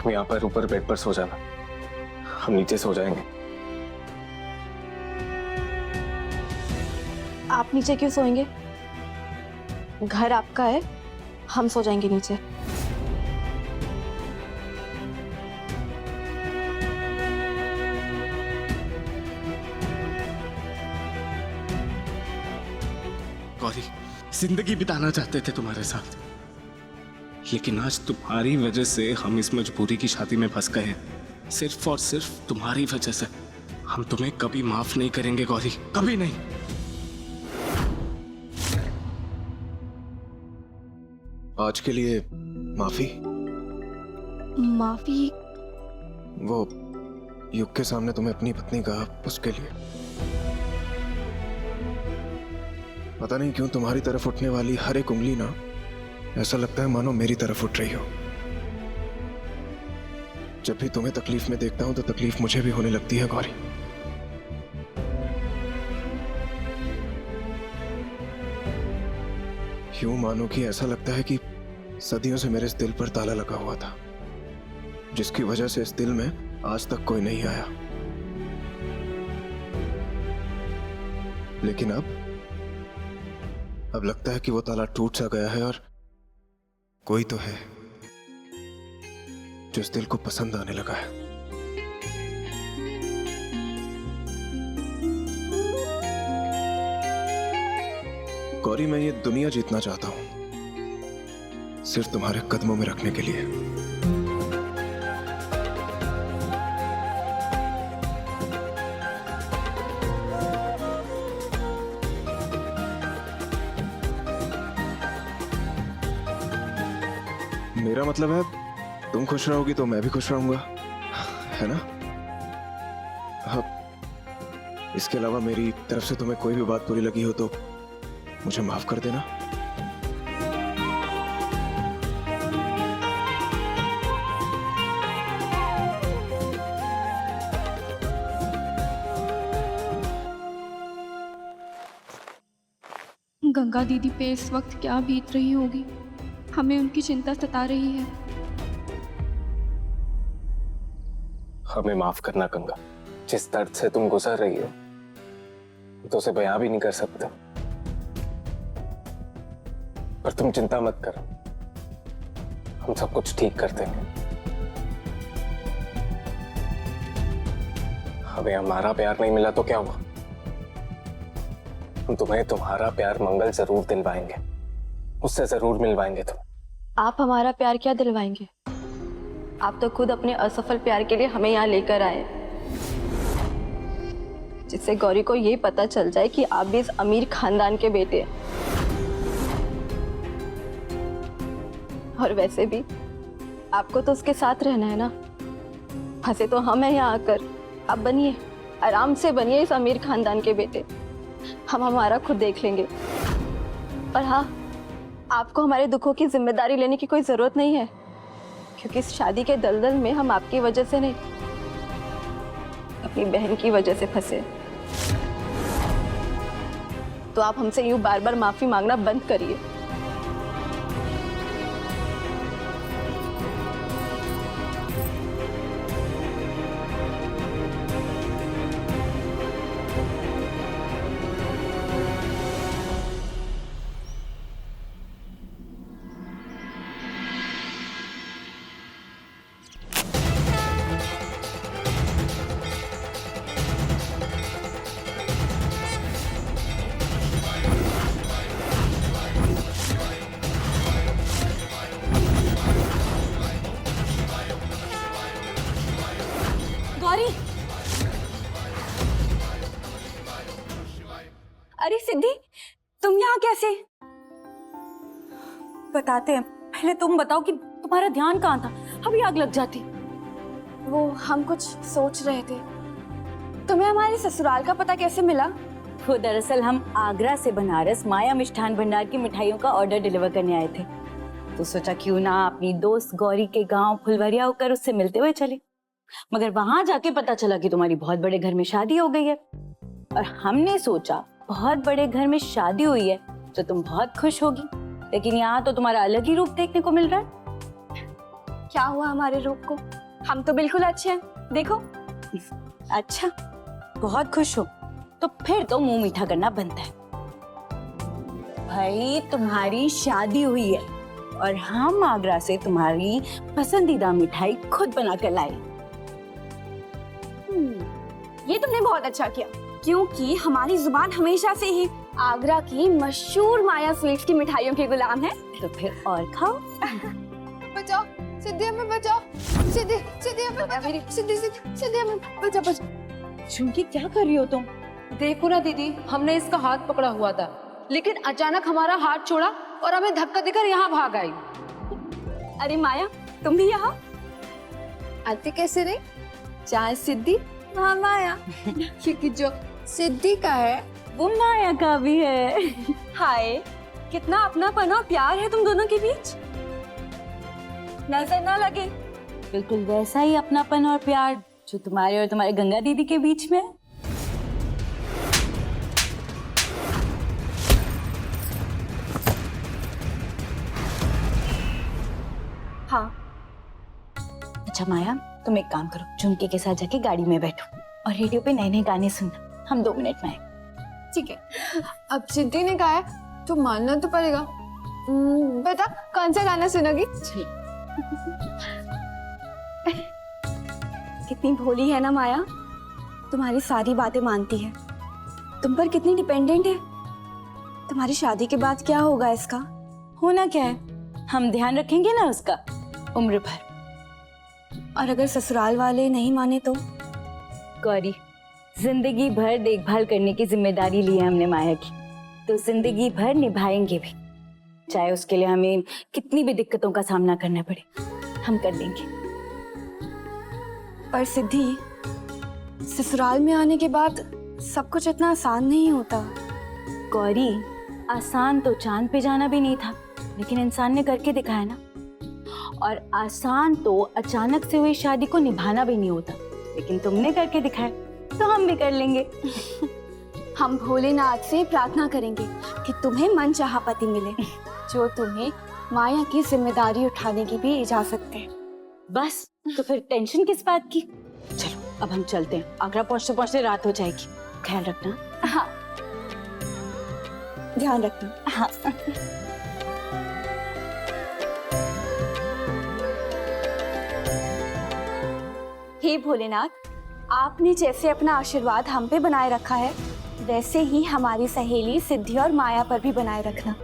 तुम यहाँ पर ऊपर बेड पर सो जाना, हम नीचे सो जाएंगे। आप नीचे क्यों सोएंगे? घर आपका है, हम सो जाएंगे नीचे। गौरी, जिंदगी बिताना चाहते थे तुम्हारे साथ, लेकिन आज तुम्हारी वजह से हम इस मजबूरी की शादी में फंस गए हैं। सिर्फ और सिर्फ तुम्हारी वजह से। हम तुम्हें कभी माफ नहीं करेंगे गौरी, कभी नहीं। आज के लिए माफी। माफी? वो युग के सामने तुम्हें अपनी पत्नी कहा, उसके लिए। पता नहीं क्यों तुम्हारी तरफ उठने वाली हर एक उंगली ना, ऐसा लगता है मानो मेरी तरफ उठ रही हो। जब भी तुम्हें तकलीफ में देखता हूं तो तकलीफ मुझे भी होने लगती है गौरी। यूं मानो कि ऐसा लगता है कि सदियों से मेरे इस दिल पर ताला लगा हुआ था, जिसकी वजह से इस दिल में आज तक कोई नहीं आया। लेकिन अब लगता है कि वो ताला टूट सा गया है और कोई तो है जो इस दिल को पसंद आने लगा है। गौरी, मैं ये दुनिया जीतना चाहता हूं, सिर्फ तुम्हारे कदमों में रखने के लिए। मेरा मतलब है, तुम खुश रहोगी तो मैं भी खुश रहूंगा, है ना? अब इसके अलावा मेरी तरफ से तुम्हें कोई भी बात बुरी लगी हो तो मुझे माफ कर देना। गंगा दीदी पे इस वक्त क्या बीत रही होगी, हमें उनकी चिंता सता रही है। हमें माफ करना गंगा, जिस दर्द से तुम गुजर रही हो तो उसे बयां भी नहीं कर सकते। पर तुम चिंता मत करो, हम सब कुछ ठीक कर देंगे। हमें हमारा प्यार नहीं मिला तो क्या हुआ, हम तुम्हें तुम्हारा प्यार मंगल जरूर दिलवाएंगे, उससे जरूर मिलवाएंगे तुम। आप हमारा प्यार क्या दिलवाएंगे? आप तो खुद अपने असफल प्यार के लिए हमें यहाँ लेकर आए, जिससे गौरी को ये पता चल जाए कि आप भी इस अमीर खानदान के बेटे हैं। और वैसे भी आपको तो उसके साथ रहना है ना, फंसे तो हम हैं यहाँ आकर। आप बनिए, आराम से बनिए इस अमीर खानदान के बेटे, हम हमारा खुद देख लेंगे। और हाँ, आपको हमारे दुखों की जिम्मेदारी लेने की कोई जरूरत नहीं है, क्योंकि इस शादी के दलदल में हम आपकी वजह से नहीं, अपनी बहन की वजह से फंसे। तो आप हमसे यूं बार बार माफी मांगना बंद करिए। गौरी! अरे सिद्धि, तुम यहाँ कैसे? बताते हैं, पहले तुम बताओ कि तुम्हारा ध्यान कहाँ था, अभी आग लग जाती। वो हम कुछ सोच रहे थे। तुम्हें हमारे ससुराल का पता कैसे मिला? वो दरअसल हम आगरा से बनारस माया मिष्ठान भंडार की मिठाइयों का ऑर्डर डिलीवर करने आए थे, तो सोचा क्यों ना अपनी दोस्त गौरी के गांव फुलवरिया होकर उससे मिलते हुए चले। मगर वहां जाके पता चला कि तुम्हारी बहुत बड़े घर में शादी हो गई है, और हमने सोचा बहुत बड़े घर में शादी हुई है तो तुम बहुत खुश होगी, लेकिन यहाँ तो तुम्हारा अलग ही रूप देखने को मिल रहा है। क्या हुआ हमारे रूप को? हम तो बिल्कुल अच्छे हैं, देखो। अच्छा, बहुत खुश हो तो फिर तो मुंह मीठा करना बनता है। भाई तुम्हारी शादी हुई है और हम आगरा से तुम्हारी पसंदीदा मिठाई खुद बना कर लाए। ये तुमने बहुत अच्छा किया, क्योंकि हमारी जुबान हमेशा से ही आगरा की मशहूर माया स्वीट्स की मिठाइयों के गुलाम है। तो फिर और खाओ। बचाओ सिद्धि, हमें बचाओ। सिद्धि, सिद्धि हमें बचाओ। सिद्धि, सिद्धि, सिद्धि हमें बचाओ, बचाओ। झुमकी क्या कर रही हो तुम? देखो ना दीदी, हमने इसका हाथ पकड़ा हुआ था, लेकिन अचानक हमारा हाथ छोड़ा और हमें धक्का देकर यहाँ भाग आई। अरे माया, तुम भी यहाँ आते कैसे रे? चाहे सिद्धि वहाँ माया, क्योंकि जो सिद्धि का है वो माया का भी है। हाय, कितना अपनापन और प्यार है तुम दोनों के बीच, नजर ना लगे। बिल्कुल वैसा ही अपनापन और प्यार जो तुम्हारे और तुम्हारे गंगा दीदी के बीच में है। हाँ, अच्छा माया, तुम एक काम करो, झुमके के साथ जाके गाड़ी में बैठो और रेडियो पे नए नए गाने सुनना। हम 2 मिनट में आए। ठीक है। अब सिद्धि ने कहा है तो मानना तो पड़ेगा। बता कौन सा गाना सुनोगी? कितनी भोली है ना माया, तुम्हारी सारी बातें मानती है, तुम पर कितनी डिपेंडेंट है। तुम्हारी शादी के बाद क्या होगा इसका? होना क्या है, हम ध्यान रखेंगे ना उसका उम्र भर। और अगर ससुराल वाले नहीं माने तो? गौरी, जिंदगी भर देखभाल करने की जिम्मेदारी ली है हमने माया की, तो जिंदगी भर निभाएंगे भी, चाहे उसके लिए हमें कितनी भी दिक्कतों का सामना करना पड़े, हम कर लेंगे। पर सिद्धि, ससुराल में आने के बाद सब कुछ इतना आसान नहीं होता। गौरी, आसान तो चांद पे जाना भी नहीं था, लेकिन इंसान ने करके दिखाया ना। और आसान तो अचानक से हुई शादी को निभाना भी नहीं होता, लेकिन तुमने करके दिखाया तो हम भी कर लेंगे। हम भोलेनाथ से प्रार्थना करेंगे कि तुम्हें मनचाहा पति मिले, जो तुम्हें माया की जिम्मेदारी उठाने की भी इजाजत दे। बस, तो फिर टेंशन किस बात की। चलो अब हम चलते हैं, आगरा पहुंचते पहुंचते रात हो जाएगी। ख्याल रखना। हाँ, ध्यान रखना। हाँ। हे भोलेनाथ, आपने जैसे अपना आशीर्वाद हम पे बनाए रखा है, वैसे ही हमारी सहेली सिद्धि और माया पर भी बनाए रखना।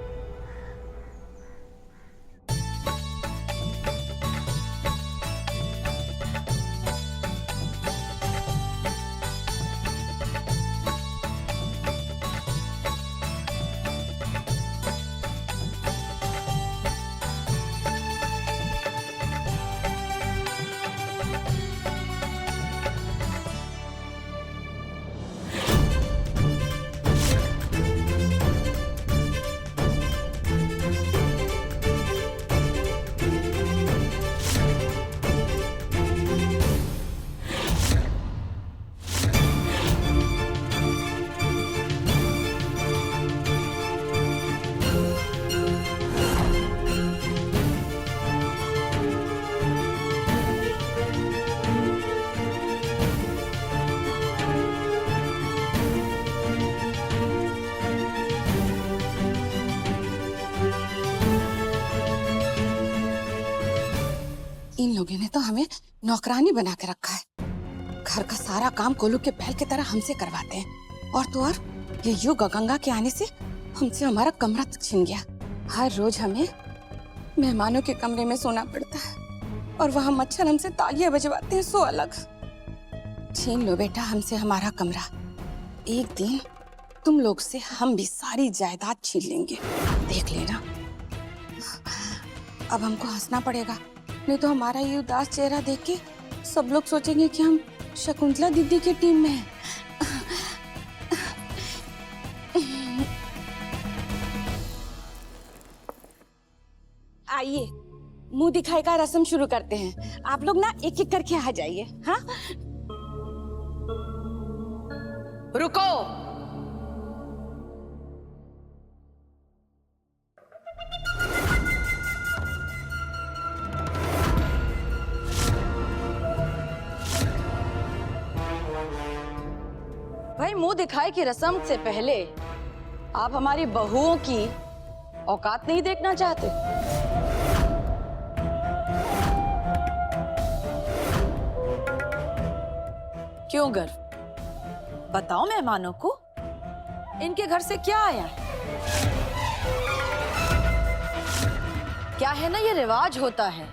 इन लोगों ने तो हमें नौकरानी बना के रखा है। घर का सारा काम कोलू के बैल की तरह हमसे करवाते हैं। और तो और ये युग गंगा के आने से हमसे हमारा कमरा तक छिन गया। हर रोज हमें मेहमानों के कमरे में सोना पड़ता है और वहां मच्छर हमसे तालियां बजवाते हैं, सो अलग। छीन लो बेटा हमसे हमारा कमरा, एक दिन तुम लोग से हम भी सारी जायदाद छीन लेंगे, देख लेना। अब हमको हंसना पड़ेगा, नहीं तो हमारा ये उदास चेहरा देख के सब लोग सोचेंगे कि हम शकुंतला दीदी की टीम में हैं। आइए मुंह दिखाई का रस्म शुरू करते हैं। आप लोग ना एक एक करके आ जाइए। हाँ, रुको। मुंह दिखाई की रस्म से पहले आप हमारी बहुओं की औकात नहीं देखना चाहते? क्यों गर्व? बताओ मेहमानों को इनके घर से क्या आया है? क्या है ना, ये रिवाज होता है,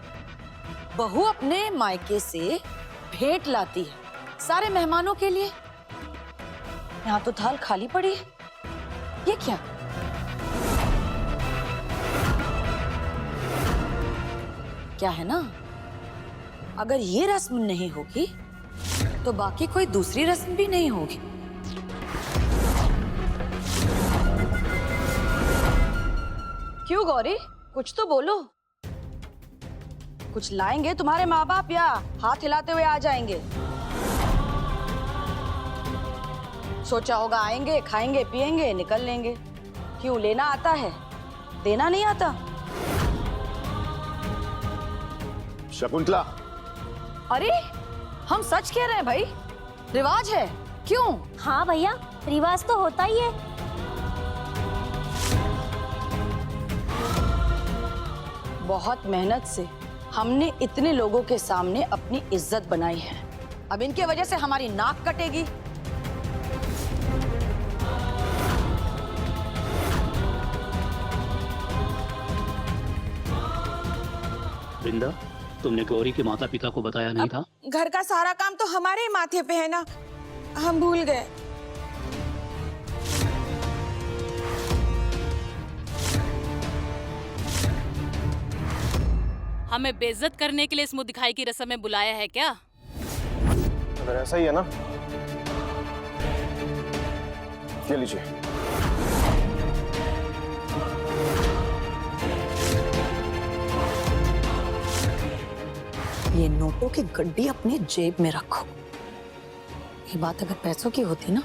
बहू अपने मायके से भेंट लाती है सारे मेहमानों के लिए। यहाँ तो थाल खाली पड़ी है, ये क्या? क्या है ना, अगर ये रस्म नहीं होगी तो बाकी कोई दूसरी रस्म भी नहीं होगी। क्यों गौरी, कुछ तो बोलो। कुछ लाएंगे तुम्हारे माँ बाप या हाथ हिलाते हुए आ जाएंगे? सोचा होगा आएंगे, खाएंगे, पिएंगे, निकल लेंगे। क्यों, लेना आता है, देना नहीं आता? शकुंतला, अरे हम सच कह रहे हैं भाई, रिवाज है। क्यों? हाँ भैया, रिवाज तो होता ही है। बहुत मेहनत से हमने इतने लोगों के सामने अपनी इज्जत बनाई है, अब इनके वजह से हमारी नाक कटेगी। वृंदा, तुमने गौरी के माता पिता को बताया नहीं था? घर का सारा काम तो हमारे ही माथे पे है ना, हम भूल गए। हमें बेइज्जत करने के लिए इस मुंह दिखाई की रस्म में बुलाया है क्या? अगर ऐसा ही है ना, ये लीजिए। ये नोटों की गड्डी अपनी जेब में रखो। ये बात अगर पैसों की होती ना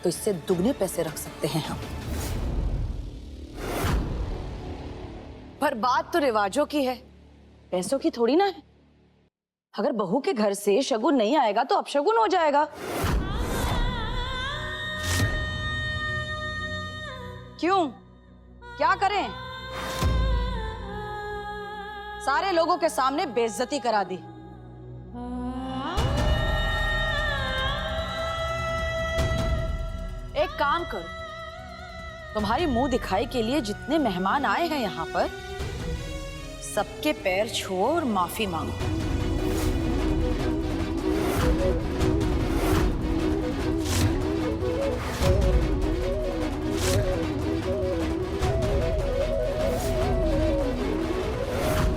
तो इससे दुगने पैसे रख सकते हैं हम, पर बात तो रिवाजों की है, पैसों की थोड़ी ना है। अगर बहू के घर से शगुन नहीं आएगा तो अपशगुन हो जाएगा। क्यों, क्या करें? सारे लोगों के सामने बेइज्जती करा दी। एक काम करो, तुम्हारी मुंह दिखाई के लिए जितने मेहमान आए हैं यहाँ पर, सबके पैर छुओ और माफी मांगो।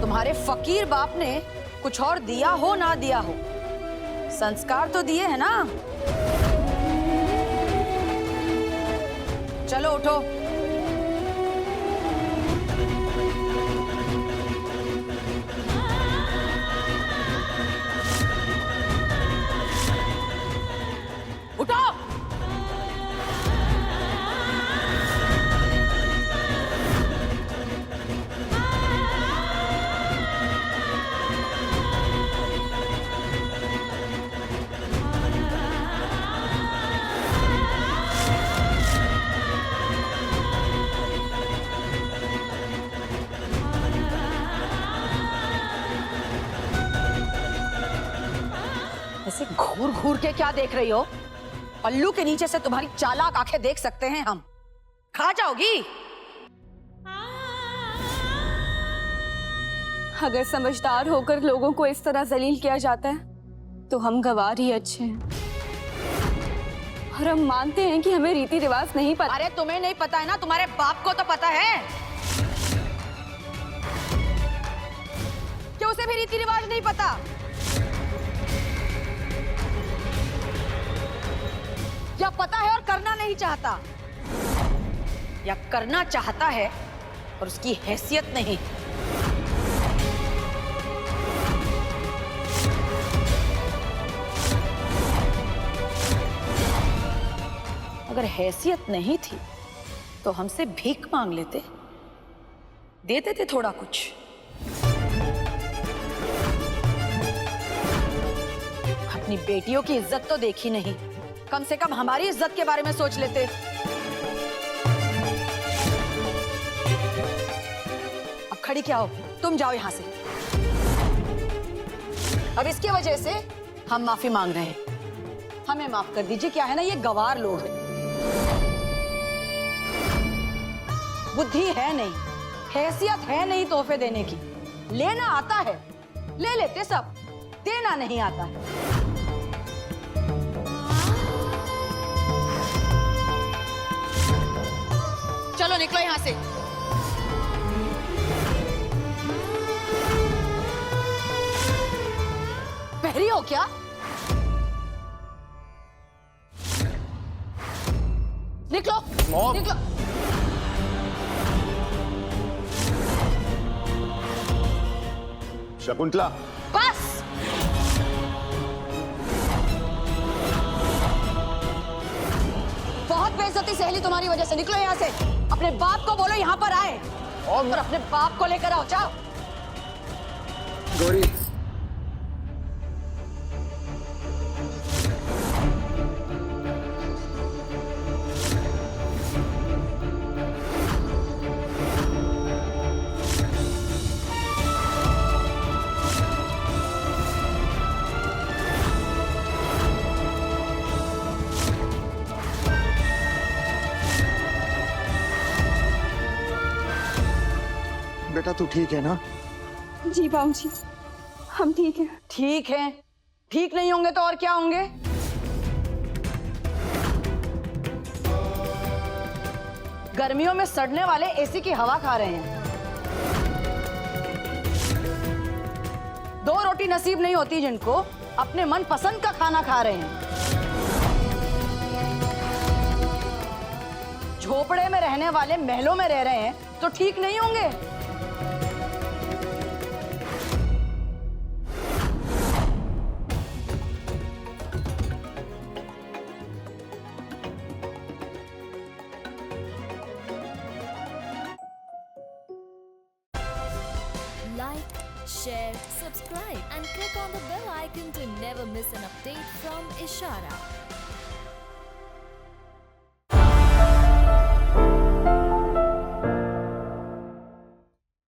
तुम्हारे फकीर बाप ने कुछ और दिया हो ना दिया हो, संस्कार तो दिए हैं ना। चलो उठो। उठो। ऐसे घूर घूर के क्या देख रही हो? पल्लू के नीचे से तुम्हारी चालाक आंखें देख सकते हैं हम। खा जाओगी? अगर समझदार होकर लोगों को इस तरह जलील किया जाता है तो हम गवार ही अच्छे हैं, और हम मानते हैं कि हमें रीति रिवाज नहीं पता। अरे तुम्हें नहीं पता है ना, तुम्हारे बाप को तो पता है कि उसे भी रीति रिवाज नहीं पता। या पता है और करना नहीं चाहता, या करना चाहता है और उसकी हैसियत नहीं। अगर हैसियत नहीं थी तो हमसे भीख मांग लेते, दे देते थोड़ा कुछ। अपनी बेटियों की इज्जत तो देखी नहीं, कम से कम हमारी इज्जत के बारे में सोच लेते। अब खड़ी क्या हो, तुम जाओ यहाँ से। अब इसकी वजह से हम माफी मांग रहे हैं, हमें माफ कर दीजिए। क्या है ना, ये गवार लोग हैं, बुद्धि है नहीं, हैसियत है नहीं तोहफे देने की। लेना आता है ले लेते सब, देना नहीं आता है। चलो निकलो यहाँ से। बहरी हो क्या? निकलो मॉम। निकलो। शकुंतला, बस बहुत बेइज्जती सहेली तुम्हारी वजह से। निकलो यहाँ से, अपने बाप को बोलो यहाँ पर आए और अपने बाप को लेकर आओ। जाओ। गौरी, बेटा तू ठीक है ना? जी बाबूजी, हम ठीक हैं। ठीक है, ठीक नहीं होंगे तो और क्या होंगे? गर्मियों में सड़ने वाले एसी की हवा खा रहे हैं। 2 रोटी नसीब नहीं होती जिनको, अपने मन पसंद का खाना खा रहे हैं। झोपड़े में रहने वाले महलों में रह रहे हैं तो ठीक नहीं होंगे। Like, share, subscribe and click on the bell icon to never miss an update from Ishara.